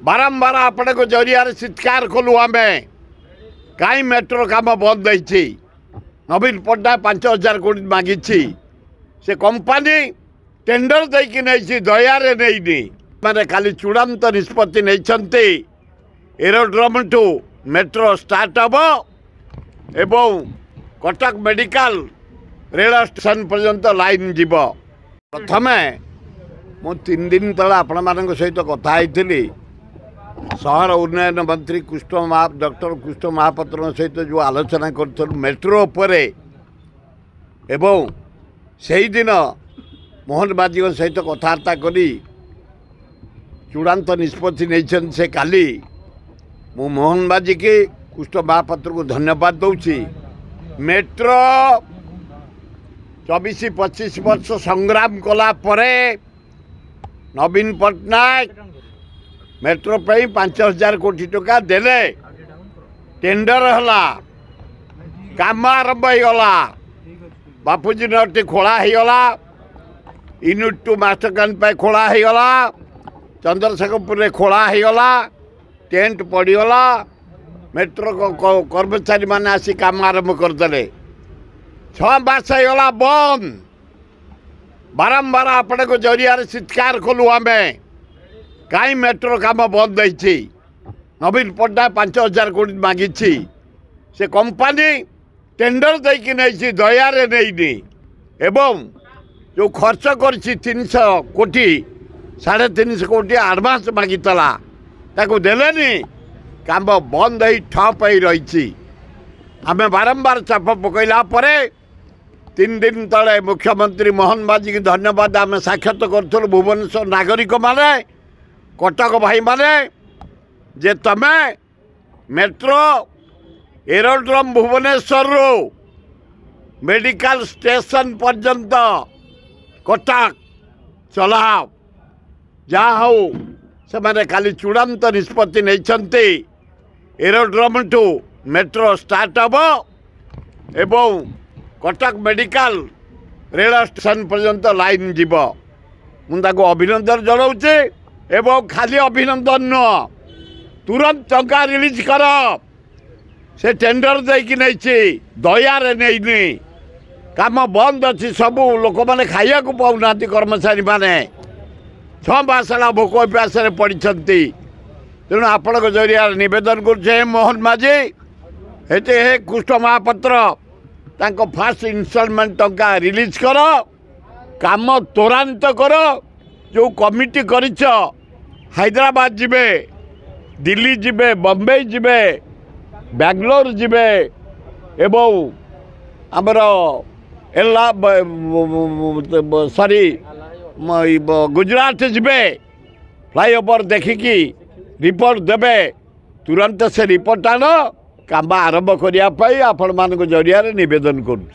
बारंबार आपण को जरिया चित्कार कलु आम कहीं मेट्रो काम बंद होती नवीन पट्टनायक 5,000 कोटी मागी से कंपानी टेंडर देकी नहीं दयारे नहीं मैंने खाली चूड़ांत निष्पत्ति नहीं एरोड्रम टू मेट्रो स्टार्ट हम एवं कटक मेडिकल रेल स्टेशन पर्यंत लाइन जीव प्रथम मु 3 दिन तले आपण मान सहित कथा सहर उन्नयन मंत्री डॉक्टर कृष्ण महापात्र सहित जो आलोचना कर मेट्रो पर एवं से दिन मोहन बाजी सहित कथबार्ता करी चूड़ांत निष्पत्ति नहीं से काली मु मोहन बाजी के कृष्ण महापात्र को धन्यवाद दूची। मेट्रो 24-25 वर्ष संग्राम कला परे नवीन पट्टनायक मेट्रो पे 5,000 कोटी टका देले टेंडर हला काम आरंभ होगा बापूजी नटी खोला होगा यूनिट 2 मास्टरकांड पे खोला होगा चंद्रशेखरपुर खोला होगा टेंट पड़गला मेट्रो कर्मचारी मैंने आसी काम आरंभ करदे 6 मास होगा बंद बारंबार आपण को जरिया चित्कार कलु आम कहीं मेट्रो काम बंद होती नवीन पट्टनायक 5,000 कोटी मागी से कंपानी टेंडर देकी नहीं दयारे नहीं एवं जो खर्च कर 300 कोटी 350 कोटी आडभांस मागिला ताको देलेनी काम बंद हो ठप रही आम बारंबार चाप पकईला 3 दिन तले मुख्यमंत्री मोहन बाजी की धन्यवाद आम साक्षात करूँ भुवनेश्वर नागरिक माने कटक भाई माने जे तमे मेट्रो एरोड्रम भुवनेश्वर रो मेडिकल स्टेशन पर्यंत कटक चलाओ जहाँ हो से मैंने खाली चूड़ांत निष्पत्ति नहीं एरोड्रम टू मेट्रो स्टार्ट हम एवं कटक मेडिकल रेल स्टेशन पर्यंत लाइन जीव मुझे अभिनंदन जनाऊे एवं खाली अभिनंदन नुह तुरंत टंका रिलीज कर से टेंडर देकी नहीं दयारे नहीं काम बंद अच्छी सबू लोक मैंने खाया पाऊना कर्मचारी मैंने 6 मास भोक अभ्यास पड़ी तेणु आपण जरिया नवेदन कर मोहन माझी हेते हे कृष्ण महापात्र तांको फास्ट इनस्टॉलमेंट टंका रिलीज कर काम त्वरान्वित कर जो कमिटी करिछ हैदराबाद जिबे दिल्ली जिबे बम्बई जिबे बेंगलोर जिबे एवं आमर एला सॉरी गुजरात जिबे फ्लाईओवर देखिकी रिपोर्ट देबे तुरंत से रिपोर्ट आन काम आरंभ करने आपण मान जरिया नवेदन करुँ।